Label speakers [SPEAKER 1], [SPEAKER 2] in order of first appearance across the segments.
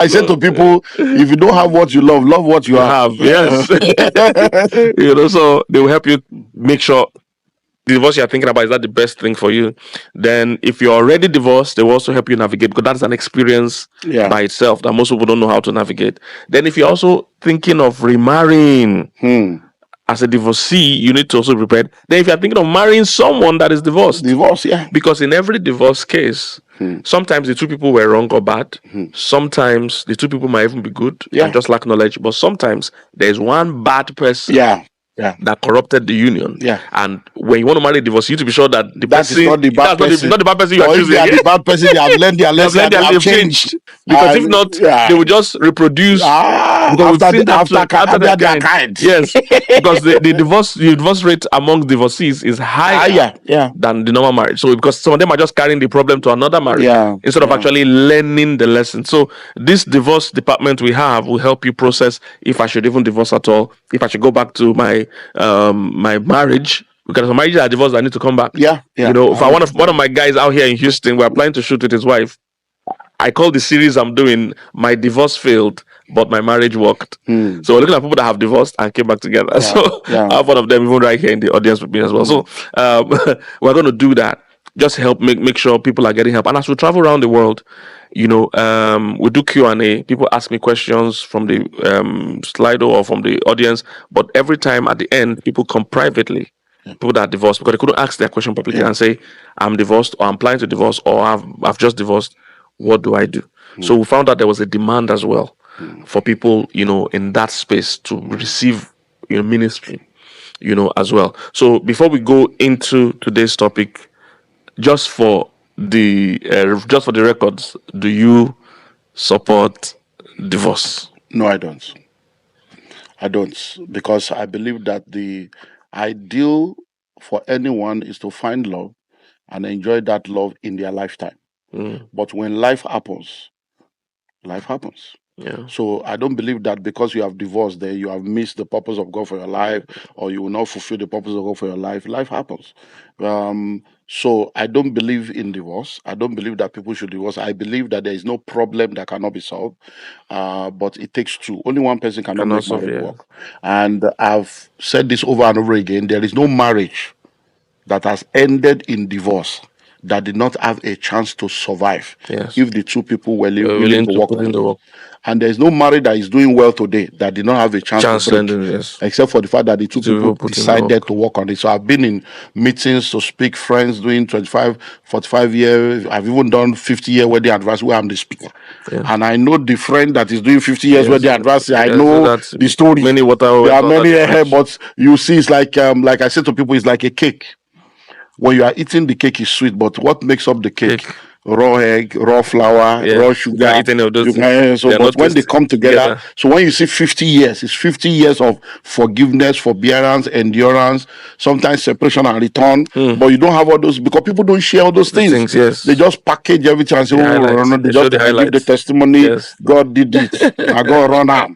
[SPEAKER 1] I said to people, if you don't have what you love what you have.
[SPEAKER 2] Yes. So they will help you make sure the divorce you're thinking about, is that the best thing for you? Then if you're already divorced, they will also help you navigate, because that's an experience by itself that most people don't know how to navigate. Then if you're also thinking of remarrying as a divorcee, you need to also be prepared. Then if you're thinking of marrying someone that is divorced, because in every divorce case, sometimes the two people were wrong or bad. Sometimes the two people might even be good and just lack knowledge. But sometimes there's one bad person that corrupted the union. And when you want to marry a divorce, you need to be sure that the person
[SPEAKER 1] is not the bad person.
[SPEAKER 2] Not the bad person you are choosing.
[SPEAKER 1] If they are the bad person, they have learned their lesson, they have changed.
[SPEAKER 2] Because if not, they will just reproduce
[SPEAKER 1] after their kind.
[SPEAKER 2] Yes, because the divorce rate among divorcees is higher than the normal marriage. So because some of them are just carrying the problem to another marriage instead of actually learning the lesson. So this divorce department we have will help you process if I should even divorce at all, if I should go back to my marriage, because some marriages are divorced that need to come back. If I one of my guys out here in Houston, we're planning to shoot with his wife. I call the series I'm doing "My Divorce Failed, but My Marriage Worked." So we're looking at people that have divorced and came back together. I have one of them even right here in the audience with me as well. So we're going to do that. Just help make sure people are getting help. And as we travel around the world, we do Q&A. People ask me questions from the Slido or from the audience. But every time at the end, people come privately. People that are divorced, because they couldn't ask their question publicly and say, I'm divorced, or I'm planning to divorce, or I've just divorced. What do I do? So we found out there was a demand as well for people, in that space to receive ministry, as well. So before we go into today's topic, just for the records, do you support divorce?
[SPEAKER 1] No, I don't. Because I believe that the ideal for anyone is to find love and enjoy that love in their lifetime. But when life happens. So I don't believe that because you have divorced, then you have missed the purpose of God for your life, or you will not fulfill the purpose of God for your life. Life happens. So I don't believe in divorce. I don't believe that people should divorce. I believe that there is no problem that cannot be solved, but it takes two. Only one person cannot make marriage work. And I've said this over and over again. There is no marriage that has ended in divorce that did not have a chance to survive if the two people were willing to work on it. And there's no marriage that is doing well today that did not have a chance to break, except for the fact that the two people decided to work on it. So I've been in meetings to speak, friends doing 25, 45 years. I've even done 50-year wedding anniversary where I'm the speaker. And I know the friend that is doing 50 years wedding anniversary. I know the story. There are many, but you see, it's like I said to people, it's like a cake. When you are eating the cake is sweet, but what makes up the cake? Raw egg, raw flour, raw sugar. But when they come together, so when you see 50 years, it's 50 years of forgiveness, forbearance, endurance, sometimes separation and return. But you don't have all those, because people don't share all those things. They just package everything and say, they just give the testimony, God did it, I go run out.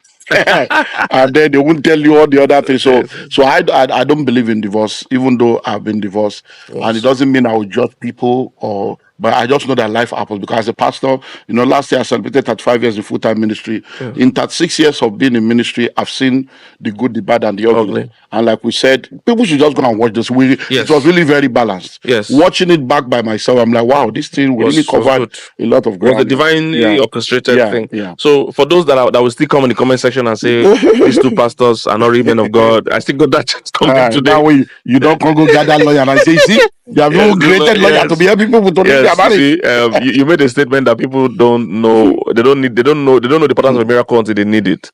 [SPEAKER 1] And then they won't tell you all the other things. So I don't believe in divorce, even though I've been divorced. And it doesn't mean I will judge people, but I just know that life happens. Because as a pastor, last year I celebrated 35 years in full-time ministry. In 36 years of being in ministry, I've seen the good, the bad, and the ugly. And like we said, people should just go and watch this. It was really very balanced. Watching it back by myself, I'm like, wow, this thing really covered a lot of ground.
[SPEAKER 2] It was a divinely orchestrated thing. So for those that will still come in the comment section and say, these two pastors are not really men of God, I still got that chance coming today.
[SPEAKER 1] That way, you don't go gather lawyer and say, see, you have no created lawyer to be helping people to their marriage.
[SPEAKER 2] You made a statement that people don't know. They don't know the importance of a miracle until they need it.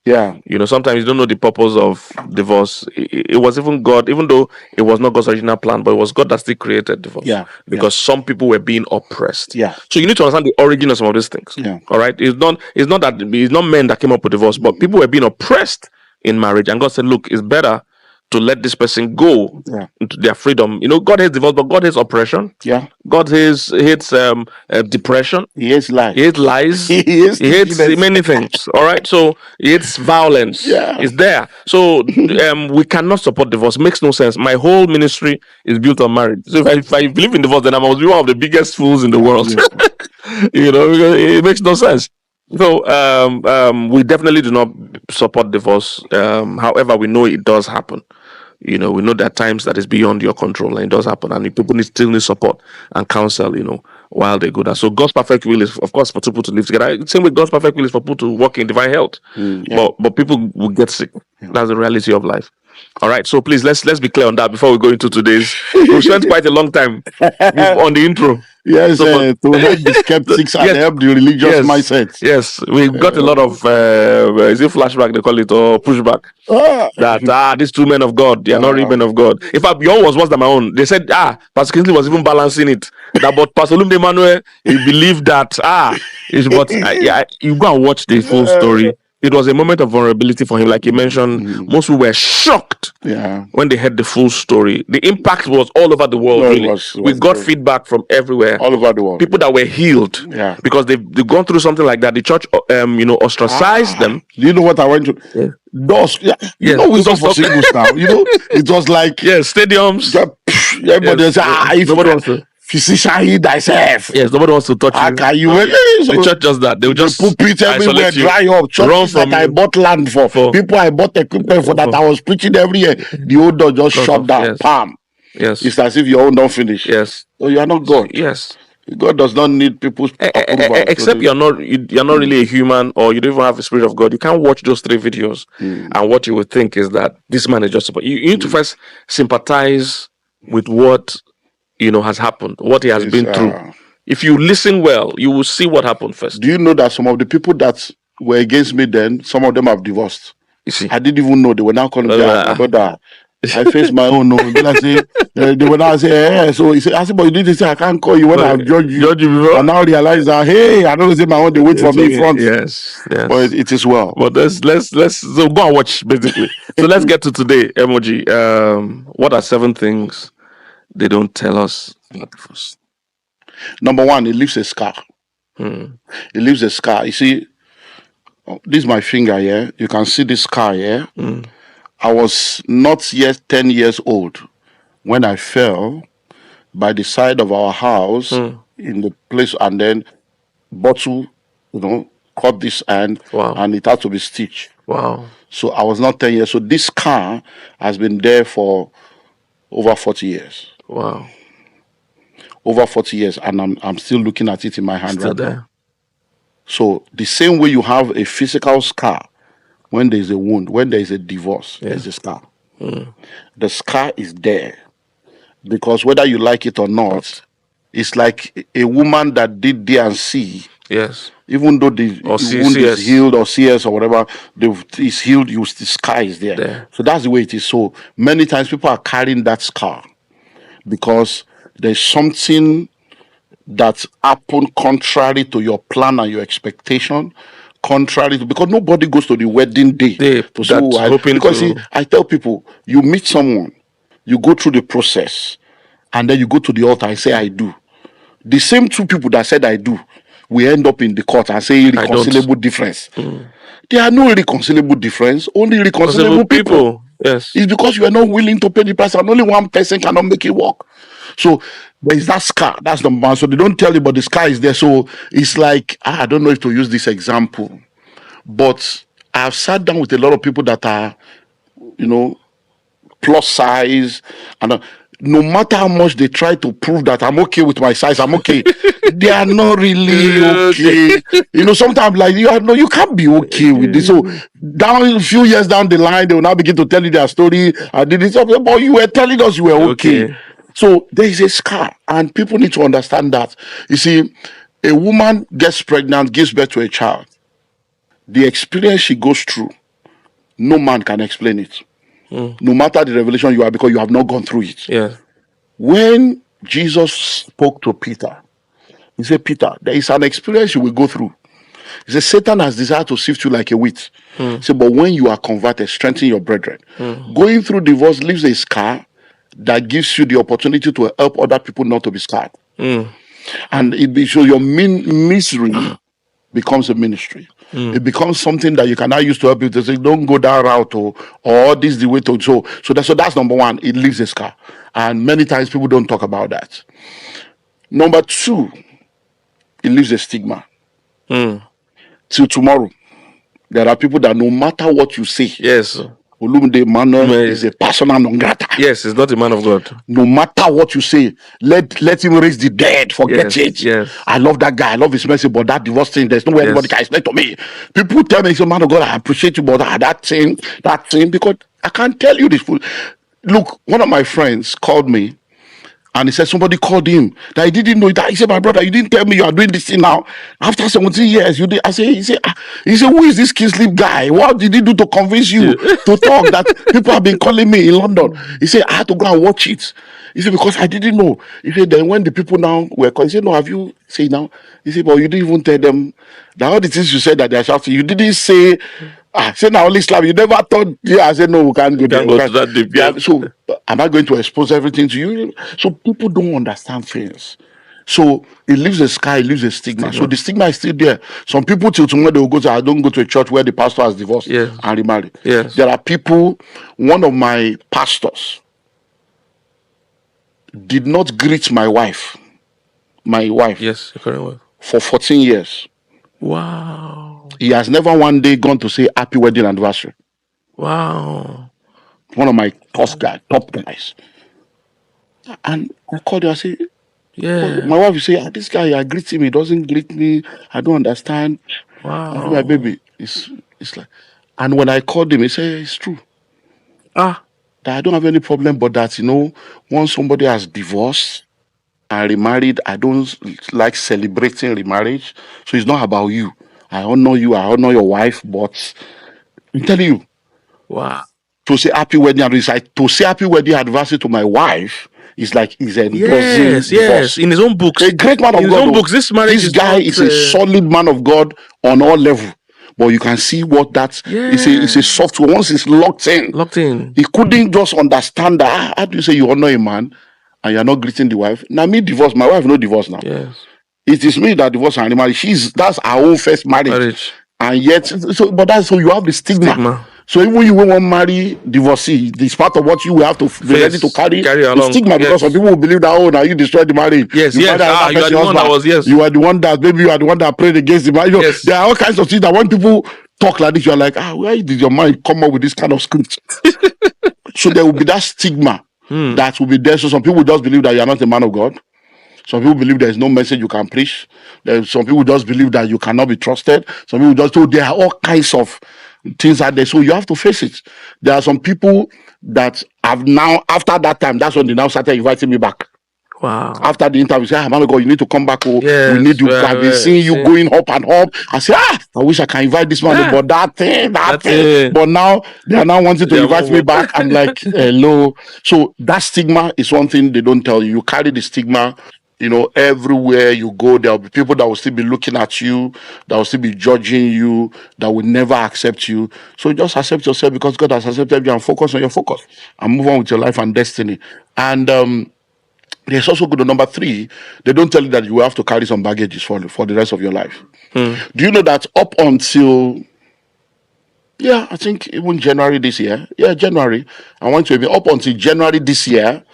[SPEAKER 2] Sometimes you don't know the purpose of divorce. It was even God, even though it was not God's original plan, but it was God that still created divorce. Because some people were being oppressed. So you need to understand the origin of some of these things. All right. It's not men that came up with divorce, but people were being oppressed in marriage, and God said, look, it's better to let this person go into their freedom. God hates divorce, but God hates oppression. God hates depression.
[SPEAKER 1] He hates lies.
[SPEAKER 2] He hates lies. He hates many things. All right. So he hates violence. It's there. So we cannot support divorce. It makes no sense. My whole ministry is built on marriage. So if I believe in divorce, then I must be one of the biggest fools in the world. Because it makes no sense. So we definitely do not support divorce. However, we know it does happen. We know there are times that is beyond your control, and it does happen, and people still need support and counsel. While they go there. So God's perfect will is, of course, for people to live together. Same with God's perfect will is for people to work in divine health.
[SPEAKER 1] Yeah.
[SPEAKER 2] But people will get sick. That's the reality of life. All right. So please let's be clear on that before we go into today's. We've spent quite a long time on the intro.
[SPEAKER 1] Yes, to help the skeptics and help the religious mindset.
[SPEAKER 2] Yes, we got a lot of is it flashback they call it, or pushback? That these two men of God, they are not real men of God. In fact, your own was worse than my own. They said Pastor Kingsley was even balancing it. That but Pastor Olumide Emmanuel, he believed that you go and watch the full story. It was a moment of vulnerability for him, like he mentioned. Most people were shocked when they heard the full story. The impact was all over the world. Really, we got feedback from everywhere, all over the world. People that were healed, because they've gone through something like that. The church, ostracized them.
[SPEAKER 1] Do you know what I went to? Those, we don't for singles now. It was like
[SPEAKER 2] stadiums.
[SPEAKER 1] Everybody said,
[SPEAKER 2] nobody wants to.
[SPEAKER 1] Physician, heal thyself.
[SPEAKER 2] Yes, nobody wants to touch you.
[SPEAKER 1] Can you?
[SPEAKER 2] The church does that. They will just
[SPEAKER 1] pulpit everywhere, dry up. Churches that I bought land for, people I bought equipment for that I was preaching every year. The old door just shut down. Palm.
[SPEAKER 2] Yes.
[SPEAKER 1] It's as if your own don't finish.
[SPEAKER 2] Yes.
[SPEAKER 1] So you are not God.
[SPEAKER 2] Yes.
[SPEAKER 1] God does not need people's approval.
[SPEAKER 2] Except you're not really a human, or you don't even have the spirit of God. You can't watch those 3 videos, and what you would think is that this man is just. You need to first sympathize with what has happened, what he has been through. If you listen well, you will see what happened first.
[SPEAKER 1] Do you know that some of the people that were against me then, some of them have divorced?
[SPEAKER 2] You see,
[SPEAKER 1] I didn't even know. They were now calling me brother. I faced my own. They were now say, so he said, I said, but you didn't say I can't call you when I've judged you. And now realize that, hey, I don't say my own. They wait for me in front.
[SPEAKER 2] Yes.
[SPEAKER 1] But it is well.
[SPEAKER 2] But let's so go and watch basically. So let's get to today. Emoji. What are 7 things they don't tell us about divorce?
[SPEAKER 1] Number 1, it leaves a scar. It leaves a scar. You see, this is my finger here. You can see this scar here. I was not yet 10 years old when I fell by the side of our house in the place, and then bottle, caught this end, and it had to be stitched.
[SPEAKER 2] Wow.
[SPEAKER 1] So I was not 10 years. So this scar has been there for over 40 years.
[SPEAKER 2] Wow.
[SPEAKER 1] Over 40 years, and I'm still looking at it in my hand
[SPEAKER 2] still there.
[SPEAKER 1] So the same way you have a physical scar when there is a wound, when there is a divorce, there's a scar. The scar is there because whether you like it or not, it's like a woman that did D and C.
[SPEAKER 2] Yes.
[SPEAKER 1] Even though the wound is healed, or CS or whatever, it's healed, the scar is there. So that's the way it is. So many times people are carrying that scar because there's something that happened contrary to your plan and your expectation, because nobody goes to the wedding day to say, because see, I tell people, you meet someone, you go through the process, and then you go to the altar and say, I do. The same 2 people that said I do, we end up in the court and say irreconcilable difference. There are no irreconcilable difference, only irreconcilable people.
[SPEAKER 2] Yes.
[SPEAKER 1] It's because you are not willing to pay the price, and only one person cannot make it work. So there is that scar. That's number 1. So they don't tell you, but the scar is there. So it's like, I don't know if to use this example, but I've sat down with a lot of people that are, plus size, and no matter how much they try to prove that I'm okay with my size, I'm okay, they are not really okay. Sometimes like you can't be okay with this. So down a few years down the line, they will now begin to tell you their story. I did this, but you were telling us you were okay. So there is a scar, and people need to understand that. You see, a woman gets pregnant, gives birth to a child. The experience she goes through, no man can explain it. No matter the revelation you are, because you have not gone through it.
[SPEAKER 2] Yeah.
[SPEAKER 1] When Jesus spoke to Peter, he said, Peter, there is an experience you will go through. He said, Satan has desired to sift you like a wheat. He said, but when you are converted, strengthen your brethren. Going through divorce leaves a scar that gives you the opportunity to help other people not to be scarred. And so your misery becomes a ministry. It becomes something that you can now use to help you to say, don't go that route, or this is the way to. So that's number 1. It leaves a scar. And many times people don't talk about that. Number 2, it leaves a stigma. till tomorrow. There are people that no matter what you say,
[SPEAKER 2] yes,
[SPEAKER 1] Olumide Emmanuel is a persona non grata.
[SPEAKER 2] Yes, he's not a man of God.
[SPEAKER 1] No matter what you say, let him raise the dead. Forget it.
[SPEAKER 2] Yes.
[SPEAKER 1] I love that guy. I love his message, but that divorce thing, there's no way anybody can explain to me. People tell me, "So man of God, I appreciate you, but that thing, because I can't tell you this. Look, one of my friends called me. And he said somebody called him that he didn't know that. He said, "My brother, you didn't tell me you are doing this thing now. After 17 years, you did." He said, "Who is this Kingsley guy? What did he do to convince you to talk that people have been calling me in London?" He said, "I had to go and watch it." He said, "Because I didn't know." He said, "Then when the people now were calling," he said, "No, have you said now?" He said, "But you didn't even tell them that all the things you said that they're shouting. You didn't say." Say now only Islam. You never thought. Yeah, I said no. We can't go there.
[SPEAKER 2] Go to that deep.
[SPEAKER 1] Yeah. So am I going to expose everything to you? So people don't understand things. So it leaves a scar, it leaves a stigma. So the stigma is still there. Some people till tomorrow they will go to. I don't go to a church where the pastor has divorced and remarried.
[SPEAKER 2] Yes.
[SPEAKER 1] There are people. One of my pastors did not greet my wife. My wife.
[SPEAKER 2] Yes, your current wife.
[SPEAKER 1] For 14 years.
[SPEAKER 2] Wow.
[SPEAKER 1] He has never one day gone to say happy wedding anniversary.
[SPEAKER 2] Wow.
[SPEAKER 1] One of my top guys. And I called her, I say,
[SPEAKER 2] yeah.
[SPEAKER 1] My wife will say, "This guy, I greet him, he doesn't greet me. I don't understand."
[SPEAKER 2] Wow.
[SPEAKER 1] I say, "My baby, it's like," and when I called him, he said, "It's true. That I don't have any problem, but that, once somebody has divorced and remarried, I don't like celebrating remarriage. So it's not about you. I honor you, I honor your wife, but I'm telling you,
[SPEAKER 2] wow,
[SPEAKER 1] to say happy wedding anniversary, to my wife is like he's endorsing divorce.
[SPEAKER 2] In his own books.
[SPEAKER 1] A great man of God.
[SPEAKER 2] In his own books, this
[SPEAKER 1] guy is a solid man of God on all level. But you can see what that is a software. Once it's locked in. He couldn't just understand that. How do you say you honor a man and you're not greeting the wife? Now me divorce, my wife no divorce now.
[SPEAKER 2] Yes.
[SPEAKER 1] It is me that divorced and remarried. That's our own first marriage. And yet, so you have the stigma. So even you won't marry divorcee, it's part of what you will have to be ready to carry the stigma, because some people will believe that, now you destroyed the marriage.
[SPEAKER 2] Yes, you are the one that was,
[SPEAKER 1] you are the one that, maybe you are the one that prayed against the marriage. There are all kinds of things that when people talk like this, you are like, where did your mind come up with this kind of script? So there will be that stigma that will be there. So some people just believe that you are not a man of God. Some people believe there is no message you can preach. Some people just believe that you cannot be trusted. Some people just so there are all kinds of things out there. So you have to face it. There are some people that have now, after that time, that's when they now started inviting me back.
[SPEAKER 2] Wow.
[SPEAKER 1] After the interview, say, man of God, you need to come back. We need you. I've been seeing you going up and up. I say, I wish I can invite this man, but that thing. But now they are now wanting to invite me back. I'm like, hello. So that stigma is one thing they don't tell you. You carry the stigma. Everywhere you go, there will be people that will still be looking at you, that will still be judging you, that will never accept you. So just accept yourself because God has accepted you, and focus on your focus and move on with your life and destiny. And there's also good. Number 3, they don't tell you that you will have to carry some baggages for the rest of your life. Do you know that up until I think even January this year, January, I went to be up until January this year,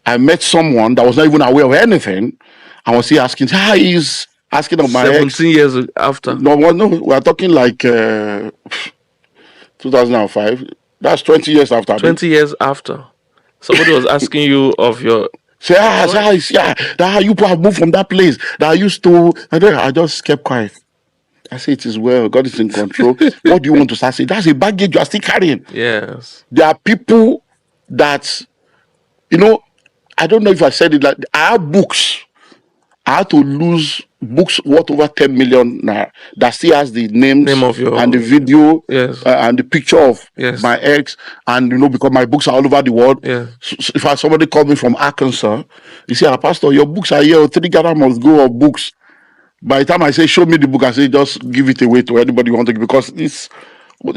[SPEAKER 1] I met someone that was not even aware of anything. I was still asking, he's asking of my
[SPEAKER 2] 17 years after.
[SPEAKER 1] No, we're talking like 2005. That's 20 years after.
[SPEAKER 2] 20 years after. Somebody was asking you of your...
[SPEAKER 1] Say, that you have moved from that place that I used to. And then I just kept quiet. I say, it is well. God is in control. What do you want to start saying? That's a baggage you are still carrying.
[SPEAKER 2] Yes.
[SPEAKER 1] There are people that, I don't know if I said it, like I have books. I had to lose books worth over 10 million naira that still has the names
[SPEAKER 2] of your,
[SPEAKER 1] and the video and the picture of
[SPEAKER 2] my
[SPEAKER 1] ex, and because my books are all over the world. So if somebody called me from Arkansas, he said, Pastor, your books are here, 3 Ghana must go of books. By the time I say, show me the book, I say, just give it away to anybody you want to, because it's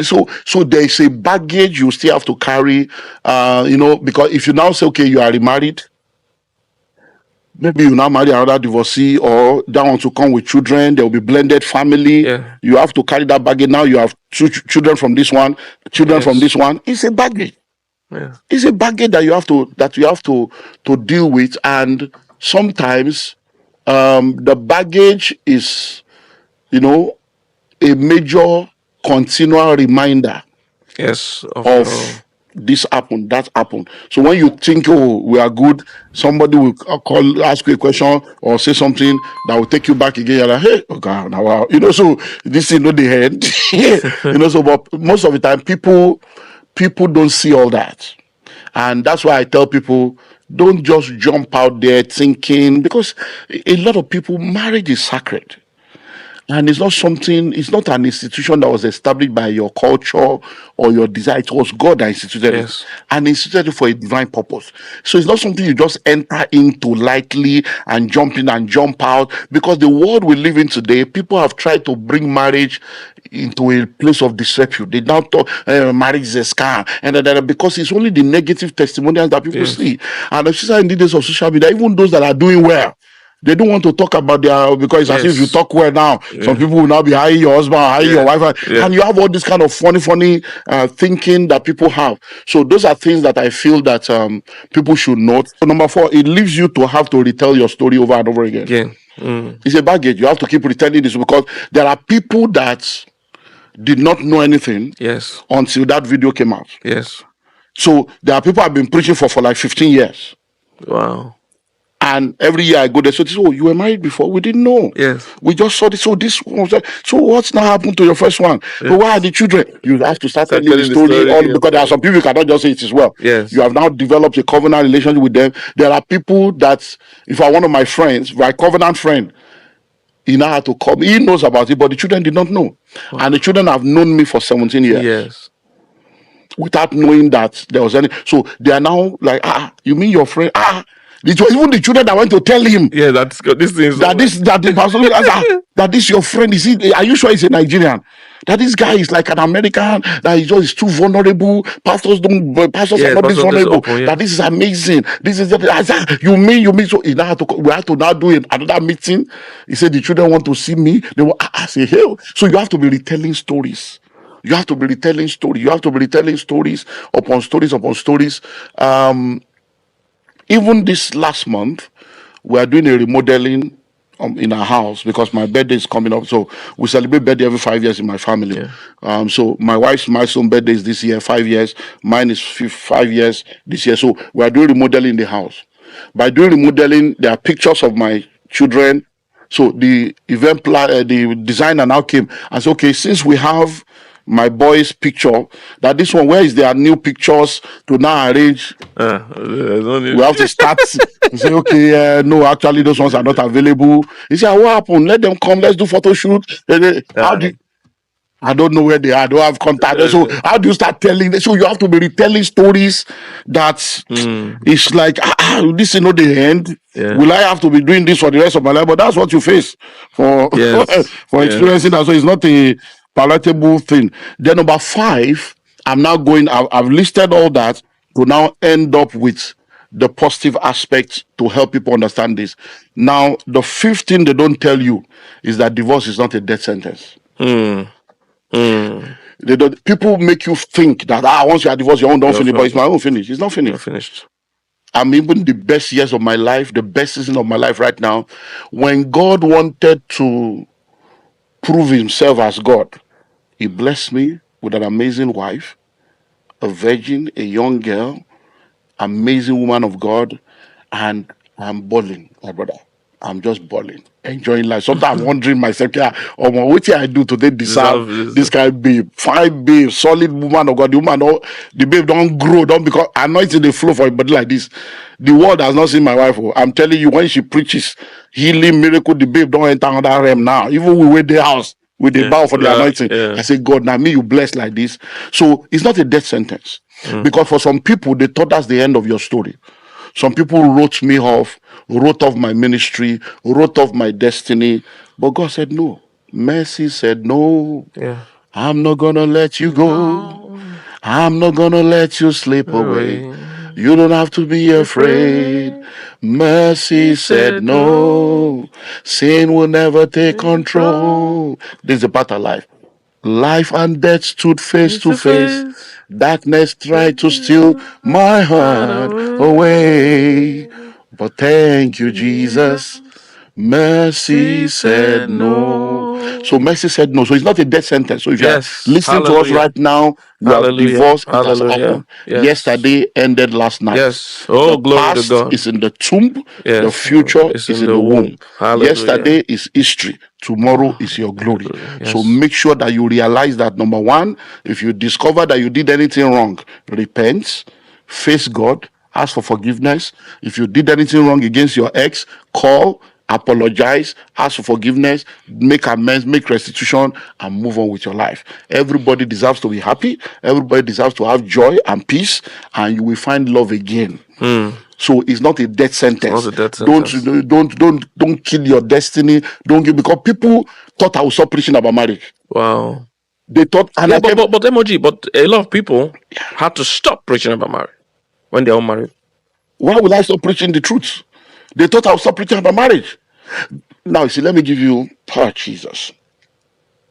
[SPEAKER 1] so there is a baggage you still have to carry, because if you now say, okay, you are remarried, maybe you now marry another divorcee, or that one to come with children, there will be blended family. You have to carry that baggage. Now you have 2 children from this one, children from this one. It's a baggage. It's a baggage that you have to deal with, and sometimes the baggage is, a a major continual reminder
[SPEAKER 2] of
[SPEAKER 1] this happened, that happened. So when you think, oh, we are good, somebody will call, ask you a question or say something that will take you back again. You're like, hey, okay, now, wow. So this is not the head. So but most of the time, people don't see all that. And that's why I tell people, don't just jump out there thinking, because a lot of people, marriage is sacred. And it's not an institution that was established by your culture or your desire. It was God that instituted it. And instituted it for a divine purpose. So it's not something you just enter into lightly and jump in and jump out. Because the world we live in today, people have tried to bring marriage into a place of disrepute. They now talk marriage is a scam, and because it's only the negative testimonials that people see. And especially in the days of social media, even those that are doing well, they don't want to talk about their, because it's as if you talk well now, some people will now be hiring your husband, hiring your wife, and you have all this kind of funny thinking that people have. So those are things that I feel that people should note. So number 4, it leaves you to have to retell your story over and over again. It's a baggage. You have to keep retelling this, because there are people that did not know anything until that video came out. So there are people I've been preaching for like 15 years.
[SPEAKER 2] Wow.
[SPEAKER 1] And every year I go there. So they say, oh, you were married before? We didn't know. We just saw this. So this one was, so what's now happened to your first one? So where are the children? You have to start telling the story. All, because there are some people you cannot just say it as well. You have now developed a covenant relationship with them. There are people that, if I one of my friends, my covenant friend, he now had to come. He knows about it, but the children did not know. Wow. And the children have known me for 17 years. Without knowing that there was any. So they are now like, you mean your friend? It was even the children that went to tell him.
[SPEAKER 2] That's this thing.
[SPEAKER 1] That the pastor that this your friend is. Are you sure he's a Nigerian? That this guy is like an American. That he just is too vulnerable. Pastors are not this vulnerable. That this is amazing. This is you mean. So we have to now do another meeting. He said the children want to see me. They will say, hey. So you have to be retelling stories. You have to be retelling stories. You have to be retelling stories upon stories upon stories. Even this last month, we are doing a remodeling in our house, because my birthday is coming up. So we celebrate birthday every 5 years in my family. So my wife's milestone birthday is this year, 5 years. Mine is 5 years this year. So we are doing remodeling in the house. By doing remodeling, there are pictures of my children. So the event plan, the designer now came and said, okay, since we have my boy's picture, that this one, where is their new pictures to now arrange? We have to start. We say, okay, no, actually those ones are not available. He said, what happened? Let them come, let's do photo shoot. I don't know where they are. I don't have contact. So how do you start telling them? So you have to be retelling stories that it's like, this is not the end. Will I have to be doing this for the rest of my life? But that's what you face for experiencing that. So it's not a palatable thing. Then number 5, I'm now going, I've listed all that to now end up with the positive aspects to help people understand this. Now, the 5th thing they don't tell you is that divorce is not a death sentence. People make you think that once you are divorced, your own don't finish, but it's my own finish. It's not finished. I'm even the best years of my life, the best season of my life right now. When God wanted to prove himself as God, he blessed me with an amazing wife, a virgin, a young girl, amazing woman of God, and I'm balling, my brother. I'm just balling, enjoying life. Sometimes I'm wondering myself, what did I do today deserve this kind of babe? Fine babe, solid woman of God. The babe don't grow, don't become anointing the flow for a body like this. The world has not seen my wife. I'm telling you, when she preaches healing, miracle, the babe don't enter another realm now. Even we wait the house with the bow for the anointing. I say, God, now me you bless like this. So it's not a death sentence. Because for some people, they thought that's the end of your story. Some people wrote me off, wrote off my ministry, wrote off my destiny. But God said no. Mercy said no. I'm not going to let you go. I'm not going to let you slip away. You don't have to be afraid. Mercy said no. Sin will never take control. This is a part of life. Life and death stood face to face. Darkness tried to steal my heart away. But thank you, Jesus. Mercy said no. So mercy said no. So it's not a death sentence. So if you are listening to us right now, you have divorced, it has happened. Yesterday ended last night.
[SPEAKER 2] Yes. Oh,
[SPEAKER 1] the
[SPEAKER 2] glory to
[SPEAKER 1] past
[SPEAKER 2] God.
[SPEAKER 1] is in the tomb.
[SPEAKER 2] Yes.
[SPEAKER 1] The future
[SPEAKER 2] It's
[SPEAKER 1] is
[SPEAKER 2] in
[SPEAKER 1] in
[SPEAKER 2] the
[SPEAKER 1] the womb.
[SPEAKER 2] Hallelujah.
[SPEAKER 1] Yesterday is history. Tomorrow is your glory.
[SPEAKER 2] Yes.
[SPEAKER 1] So make sure that you realize that, number one, if you discover that you did anything wrong, repent, face God, ask for forgiveness. If you did anything wrong against your ex, call, apologize, ask for forgiveness, make amends, make restitution, and move on with your life. Everybody deserves to be happy. Everybody deserves to have joy and peace, and you will find love again. So it's not a death sentence. Don't kill your destiny. Don't give, because people thought I would stop preaching about marriage.
[SPEAKER 2] Wow.
[SPEAKER 1] They thought, and
[SPEAKER 2] yeah, but MOG, but a lot of people had to stop preaching about marriage when they're all married.
[SPEAKER 1] Why would I stop preaching the truth? They thought I would stop preaching about marriage. Now, you see, let me give you Jesus.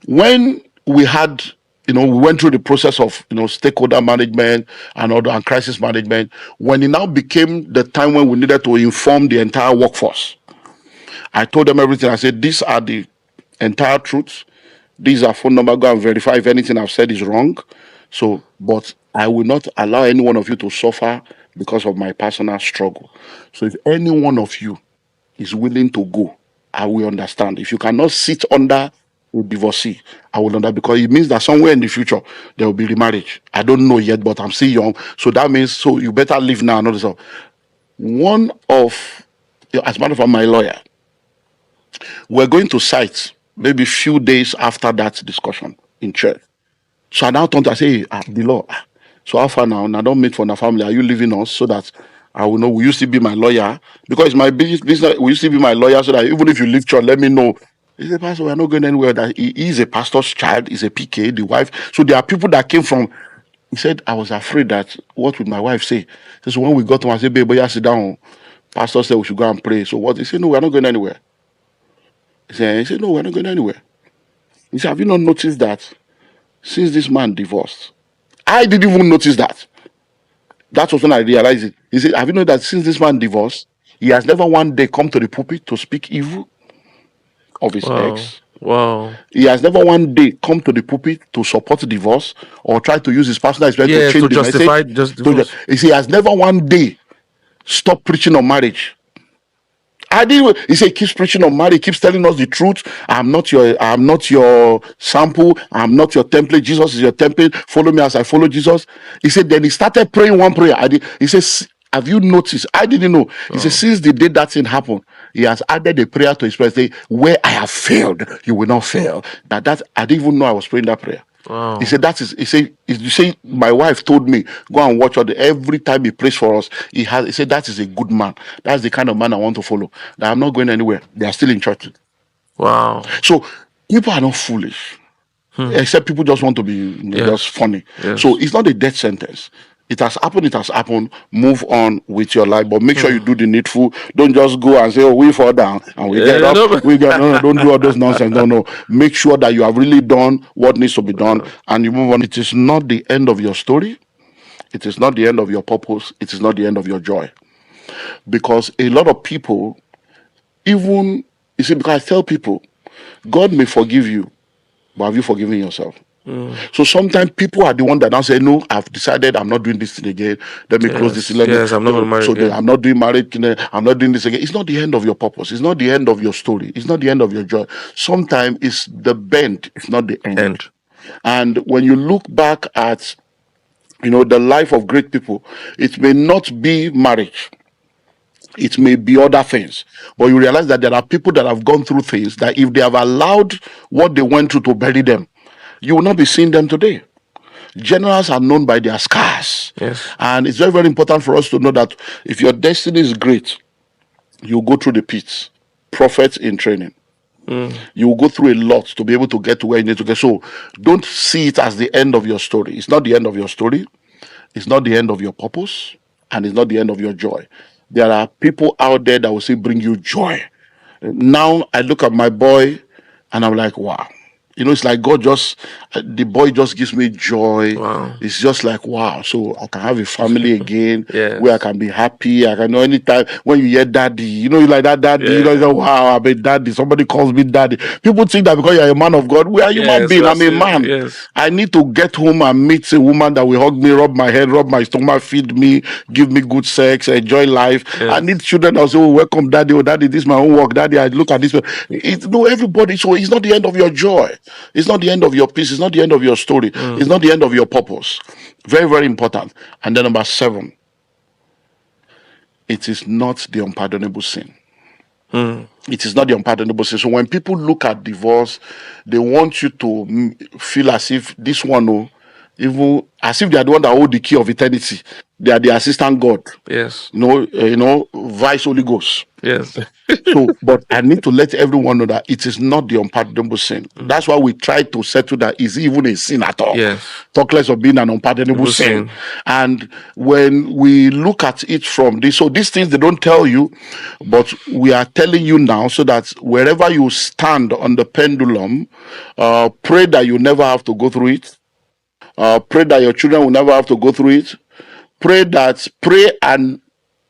[SPEAKER 1] When we had, we went through the process of, stakeholder management and other and crisis management, when it now became the time when we needed to inform the entire workforce, I told them everything. I said, these are the entire truths. These are phone number. Go and verify if anything I've said is wrong. So, but I will not allow any one of you to suffer because of my personal struggle. So if any one of you is willing to go, I will understand. If you cannot sit under a divorcee, I will understand, because it means that somewhere in the future there will be remarriage. I don't know yet, but I'm still young. So that means, so you better leave now and all this stuff. One of, as a matter of fact, my lawyer, we're going to site maybe a few days after that discussion in church. So I now turn to, I say, the law. So how far now? Now don't meet for the family. Are you leaving us so that I will know? Will you still be my lawyer? Because it's my business. Will you still be my lawyer so that even if you leave church, let me know? He said, Pastor, we're not going anywhere. That he is a pastor's child, he's a PK, the wife. So there are people that came from. He said, I was afraid that what would my wife say? So when we got to him, I said, babe, yeah, sit down. Pastor said we should go and pray. So what? He said, no, we're not going anywhere. He said, no, we're not going anywhere. He said, have you not noticed that since this man divorced? I didn't even notice that. That was when I realized it. He said, have you known that since this man divorced, he has never one day come to the pulpit to speak evil of his ex?
[SPEAKER 2] Wow.
[SPEAKER 1] He has never one day come to the pulpit to support divorce or try to use his personal experience to change the
[SPEAKER 2] justify
[SPEAKER 1] message.
[SPEAKER 2] Just divorce.
[SPEAKER 1] He has never one day stopped preaching on marriage. He said he keeps preaching on marriage, he keeps telling us the truth. I'm not your sample, I'm not your template. Jesus is your template. Follow me as I follow Jesus. He said, then he started praying one prayer. He says, have you noticed? I didn't know. He said, since the day that thing happened, he has added a prayer to his prayer, saying, where I have failed, you will not fail. That I didn't even know I was praying that prayer.
[SPEAKER 2] Wow.
[SPEAKER 1] He said, you say, my wife told me, go and watch every time he prays for us. He said, that is a good man. That's the kind of man I want to follow. That I'm not going anywhere. They are still in church.
[SPEAKER 2] Wow.
[SPEAKER 1] So people are not foolish. Except people just want to be just funny.
[SPEAKER 2] Yes.
[SPEAKER 1] So it's not a death sentence. It has happened. Move on with your life, but make sure you do the needful. Don't just go and say, oh, we fall down and we get up. No, don't do all those nonsense. No. Make sure that you have really done what needs to be done and you move on. It is not the end of your story. It is not the end of your purpose. It is not the end of your joy. Because a lot of people, because I tell people, God may forgive you, but have you forgiven yourself? So sometimes people are the one that now say, no, I've decided I'm not doing this thing again. Let me close this.
[SPEAKER 2] I'm not going to marry again.
[SPEAKER 1] I'm not doing marriage. I'm not doing this again. It's not the end of your purpose. It's not the end of your story. It's not the end of your joy. Sometimes it's the bend. It's not the end. And when you look back at, the life of great people, it may not be marriage. It may be other things, but you realize that there are people that have gone through things that if they have allowed what they went through to bury them, you will not be seeing them today. Generals are known by their scars.
[SPEAKER 2] Yes.
[SPEAKER 1] And it's very, very important for us to know that if your destiny is great, you go through the pits. Prophets in training. You will go through a lot to be able to get to where you need to get. So don't see it as the end of your story. It's not the end of your story. It's not the end of your purpose. And it's not the end of your joy. There are people out there that will say, bring you joy. Now I look at my boy and I'm like, wow. You know, it's like God just, the boy just gives me joy.
[SPEAKER 2] Wow.
[SPEAKER 1] It's just like, wow, so I can have a family again
[SPEAKER 2] Yes.
[SPEAKER 1] where I can be happy. I can know anytime when you hear daddy, you know, you like that daddy, you know,
[SPEAKER 2] Yeah.
[SPEAKER 1] you go, wow, I'm a daddy. Somebody calls me daddy. People think that because you're a man of God, we are human
[SPEAKER 2] Yes,
[SPEAKER 1] being. I'm a
[SPEAKER 2] that's it.
[SPEAKER 1] man.
[SPEAKER 2] Yes.
[SPEAKER 1] I need to get home and meet a woman that will hug me, rub my head, rub my stomach, feed me, give me good sex, enjoy life. I
[SPEAKER 2] Yes.
[SPEAKER 1] need children that say, oh, welcome, daddy. Oh, daddy, this is my homework. Daddy, I look at this. No, everybody. So it's not the end of your joy. It's not the end of your peace. It's not the end of your story. It's not the end of your purpose. Very, very important. And then number 7, it is not the unpardonable sin. It is not the unpardonable sin. So when people look at divorce, they want you to feel as if this one, oh, even as if they are the one that hold the key of eternity. They are the assistant God.
[SPEAKER 2] Yes.
[SPEAKER 1] Vice Holy Ghost.
[SPEAKER 2] Yes.
[SPEAKER 1] So, but I need to let everyone know that it is not the unpardonable sin. That's why we try to settle that. Is it even a sin at all?
[SPEAKER 2] Yes.
[SPEAKER 1] Talk less of being an unpardonable sin. And when we look at it from this, so these things they don't tell you, but we are telling you now so that wherever you stand on the pendulum, pray that you never have to go through it. Pray that your children will never have to go through it. Pray and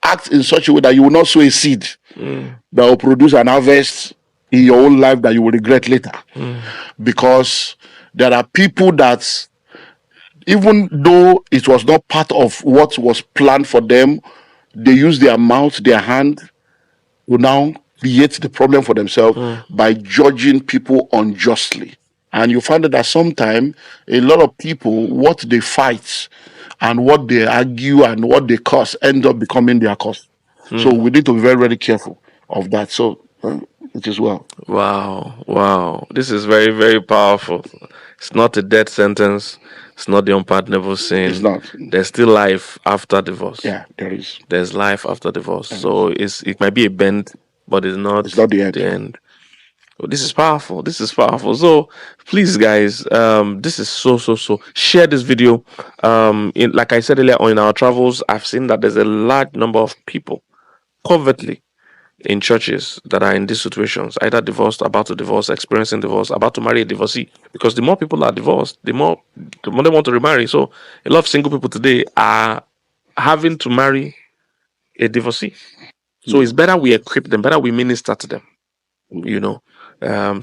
[SPEAKER 1] act in such a way that you will not sow a seed that will produce an harvest in your own life that you will regret later. Because there are people that, even though it was not part of what was planned for them, they use their mouth, their hand to now create the problem for themselves by judging people unjustly. And you find that sometimes a lot of people, what they fight and what they argue and what they curse end up becoming their cause. So we need to be very, very careful of that. So it is well.
[SPEAKER 2] Wow. This is very, very powerful. It's not a death sentence. It's not the unpardonable sin.
[SPEAKER 1] It's not.
[SPEAKER 2] There's still life after divorce.
[SPEAKER 1] Yeah, there is.
[SPEAKER 2] There's life after divorce. So it might be a bend, but it's not
[SPEAKER 1] the end.
[SPEAKER 2] The end. Oh, this is powerful. This is powerful. So please, guys, this is so share this video. Like I said earlier on, in our travels, I've seen that there's a large number of people covertly in churches that are in these situations, either divorced, about to divorce, experiencing divorce, about to marry a divorcee. Because the more people are divorced, the more they want to remarry. So a lot of single people today are having to marry a divorcee. So it's better we equip them, better we minister to them. You know. In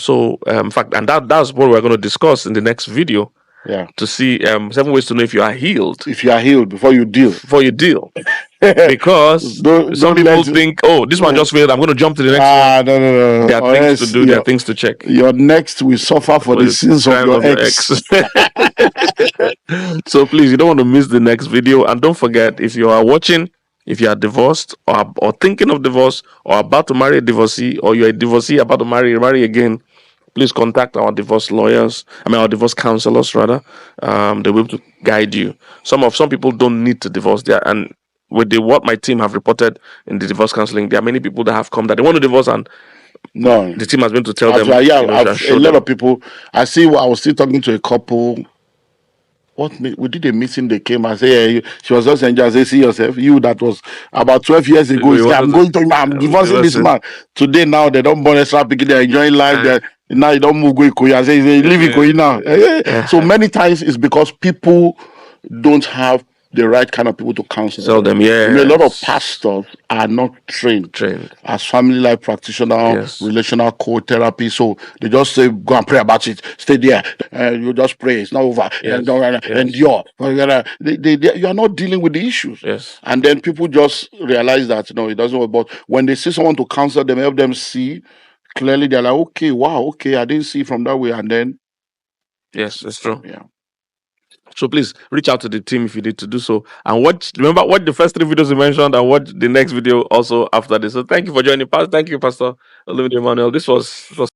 [SPEAKER 2] fact, and that's what we're going to discuss in the next video.
[SPEAKER 1] Yeah.
[SPEAKER 2] To see 7 ways to know if you are healed.
[SPEAKER 1] If you are healed before you deal.
[SPEAKER 2] Because some people think, oh, this one just failed, I'm going to jump to the next one.
[SPEAKER 1] No.
[SPEAKER 2] There are things to do, there are things to check.
[SPEAKER 1] Your next will suffer for the sins of your ex.
[SPEAKER 2] So please, you don't want to miss the next video. And don't forget, if you are watching, if you are divorced or thinking of divorce or about to marry a divorcee, or you're a divorcee about to marry again, please contact our divorce lawyers. Our divorce counselors, rather. They will be able to guide you. Some people don't need to divorce there, and with what my team have reported in the divorce counseling, there are many people that have come that they want to divorce, and the team has been to tell them.
[SPEAKER 1] A lot of people. I was still talking to a couple. We did a meeting. They came and say, she was just enjoying. Say, see yourself, you that was about 12 years ago. I'm divorcing this man. Today now they don't born extra picking. They're enjoying life. Now you don't move go Ikoyi and say leave Ikoyi now. So many times it's because people don't have the right kind of people to counsel.
[SPEAKER 2] Tell them,
[SPEAKER 1] a lot of pastors are not trained as family life practitioners, relational co-therapy. So they just say, go and pray about it. Stay there. You just pray. It's not over. Endure. You are not dealing with the issues. And then people just realize that, no, it doesn't work. But when they see someone to counsel them, help them see, clearly they're like, okay, wow, okay, I didn't see from that way. And then.
[SPEAKER 2] Yes, it's true.
[SPEAKER 1] Yeah.
[SPEAKER 2] So please reach out to the team if you need to do so. And watch the first 3 videos you mentioned and watch the next video also after this. So thank you for joining. Thank you, Pastor Olumide Emmanuel. This was